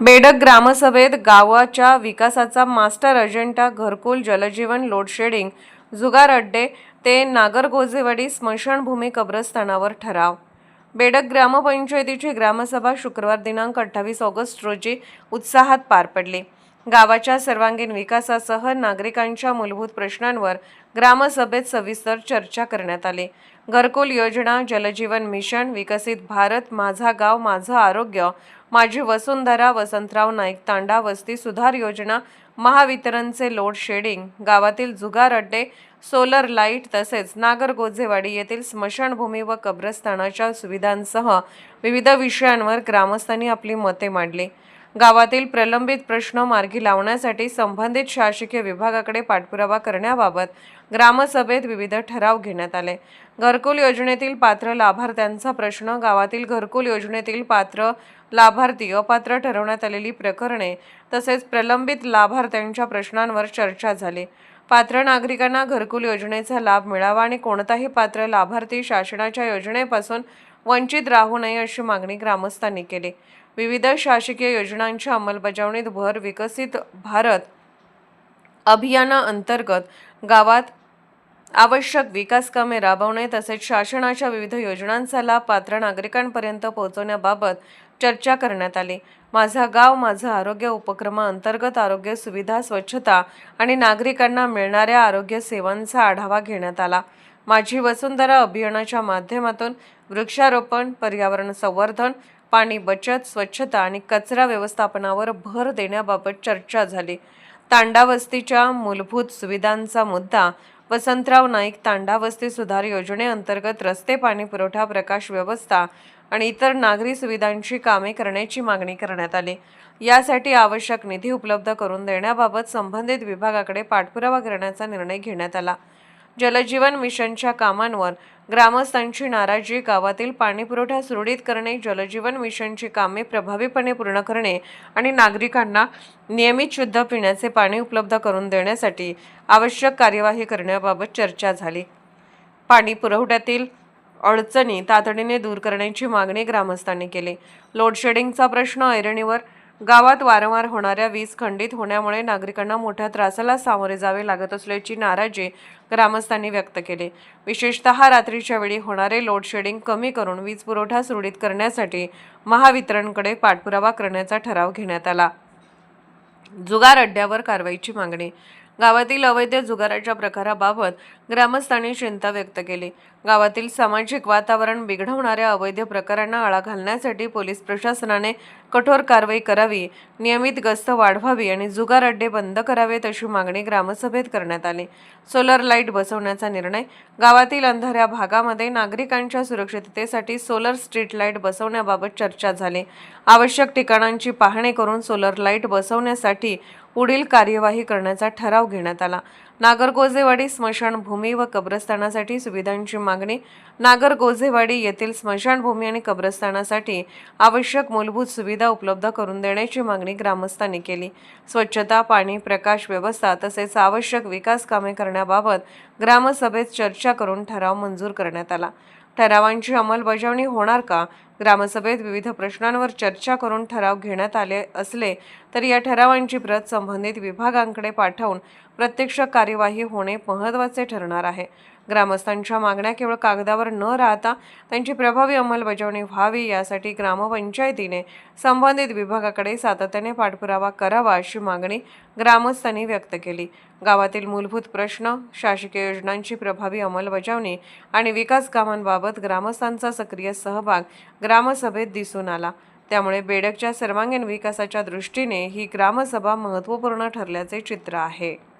बेडग ग्रामसभेत गावाच्या विकासाचा मास्टर अजेंडा घरकुल, जलजीवन, लोडशेडिंग, जुगार अड्डे ते नागरगोजेवाडी स्मशानभूमी कब्रस्तानावर ठराव. बेडग ग्रामपंचायतीची ग्रामसभा शुक्रवार दिनांक 28 ऑगस्ट रोजी उत्साहात पार पडली. गावाच्या सर्वांगीण विकासासह नागरिकांच्या मूलभूत प्रश्नांवर ग्रामसभेत सविस्तर चर्चा करण्यात आली. घरकुल योजना, जलजीवन मिशन, विकसित भारत, माझा गाव माझं आरोग्य, माझी वसुंधरा, वसंतराव नाईक तांडा वस्ती सुधार योजना, महावितरणचे लोड शेडिंग, गावातील जुगार अड्डे, सोलर लाईट तसेच नागरगोजेवाडी येथील स्मशानभूमी व कब्रस्तानाच्या सुविधांसह विविध विषयांवर ग्रामस्थांनी आपली मते मांडली. गावातील प्रलंबित प्रश्न मार्गी लावण्यासाठी संबंधित शासकीय विभागाकडे पाठपुरावा करण्याबाबत ग्रामसभेत विविध ठराव घेण्यात आले. घरकुल योजनेतील पात्र लाभार्थ्यांचा प्रश्न, गावातील घरकुल योजनेतील पात्र लाभार्थी अपात्र ठरवण्यात आलेली प्रकरणे तसेच प्रलंबित लाभार्थ्यांच्या प्रश्नांवर चर्चा झाली. पात्र नागरिकांना घरकुल योजनेचा लाभ मिळावा आणि कोणताही पात्र लाभार्थी शासनाच्या योजनेपासून वंचित राहू नये अशी मागणी ग्रामस्थांनी केली. विविध शासकीय योजनांच्या अंमलबजावणीत भर, विकसित भारत अभियानाअंतर्गत गावात आवश्यक विकास कामे राबवणे तसेच शासनाच्या विविध योजनांचा लाभ पात्र नागरिकांपर्यंत पोहोचवण्याबाबत चर्चा करण्यात आली. माझा गाव माझं आरोग्य उपक्रमाअंतर्गत आरोग्य सुविधा, स्वच्छता आणि नागरिकांना मिळणाऱ्या आरोग्य सेवांचा आढावा घेण्यात आला. माझी वसुंधरा अभियानाच्या माध्यमातून वृक्षारोपण, पर्यावरण संवर्धन, पाणी बचत, स्वच्छता आणि कचरा व्यवस्थापनावर भर देण्याबाबत चर्चा झाली. तांडा वस्तीच्या मूलभूत सुविधांचा मुद्दा, वसंतराव नाईक तांडा वस्ती सुधार योजनेअंतर्गत रस्ते, पाणी पुरवठा, प्रकाश व्यवस्था आणि इतर नागरी सुविधांची कामे करण्याची मागणी करण्यात आली. यासाठी आवश्यक निधी उपलब्ध करून देण्याबाबत संबंधित विभागाकडे पाठपुरावा करण्याचा निर्णय घेण्यात आला. जलजीवन मिशनच्या कामांवर ग्रामस्थांची नाराजी, गावातील पाणीपुरवठा सुरळीत करणे, जलजीवन मिशनची कामे प्रभावीपणे पूर्ण करणे आणि नागरिकांना नियमित शुद्ध पिण्याचे पाणी उपलब्ध करून देण्यासाठी आवश्यक कार्यवाही करण्याबाबत चर्चा झाली. पाणी पुरवठ्यातील अडचणी तातडीने दूर करण्याची मागणी ग्रामस्थांनी केली. लोडशेडिंगचा प्रश्न, ऐरणीवर गावात वारंवार होणाऱ्या वीज खंडित होण्यामुळे नागरिकांना मोठ्या त्रासाला सामोरे जावे लागत असल्याची नाराजी ग्रामस्थांनी व्यक्त केली. विशेषतः रात्रीच्या वेळी होणारे लोडशेडिंग कमी करून वीज पुरवठा सुरळीत करण्यासाठी महावितरणकडे पाठपुरावा करण्याचा ठराव घेण्यात आला. जुगार अड्ड्यावर कारवाईची मागणी, गावातील अवैध जुगाराच्या प्रकाराबाबत ग्रामस्थांनी चिंता व्यक्त केली. गावातील सामाजिक वातावरण बिघडवणाऱ्या अवैध प्रकारांना आळा घालण्यासाठी पोलीस प्रशासनाने कठोर कारवाई करावी, नियमित गस्त वाढवावी आणि जुगार अड्डे बंद करावेत अशी मागणी ग्रामसभेत करण्यात आली. सोलर लाईट बसवण्याचा निर्णय, गावातील अंधाऱ्या भागामध्ये नागरिकांच्या सुरक्षिततेसाठी सोलर स्ट्रीट लाईट बसवण्याबाबत चर्चा झाली. आवश्यक ठिकाणांची पाहणी करून सोलर लाईट बसवण्यासाठी पुढील कार्यवाही करण्याचा ठराव घेण्यात आला. नागरगोजेवाडी स्मशानभूमी व कब्रस्तानासाठी सुविधांची मागणी, नागरगोजेवाडी येथील स्मशानभूमी आणि कब्रस्तानासाठी आवश्यक मूलभूत सुविधा उपलब्ध करून देण्याची मागणी ग्रामस्थांनी केली. स्वच्छता, पाणी, प्रकाश व्यवस्था तसेच आवश्यक विकास कामे करण्याबाबत ग्रामसभेत चर्चा करून ठराव मंजूर करण्यात आला. ठरावांची अंमलबजावणी होणार का? ग्रामसभेत विविध प्रश्नांवर चर्चा करून ठराव घेण्यात आले असले तरी या ठरावांची प्रत संबंधित विभागांकडे पाठवून प्रत्यक्ष कार्यवाही होणे महत्त्वाचे ठरणार आहे. ग्रामस्थांच्या मागण्या केवळ कागदावर न राहता त्यांची प्रभावी अंमलबजावणी व्हावी यासाठी ग्रामपंचायतीने संबंधित विभागाकडे सातत्याने पाठपुरावा करावा अशी मागणी ग्रामस्थांनी व्यक्त केली. गावातील मूलभूत प्रश्न, शासकीय योजनांची प्रभावी अंमलबजावणी आणि विकास कामांबाबत ग्रामस्थांचा सक्रिय सहभाग ग्रामसभेत दिसून आला. त्यामुळे बेडगच्या सर्वांगीण विकासाच्या दृष्टीने ही ग्रामसभा महत्त्वपूर्ण ठरल्याचे चित्र आहे.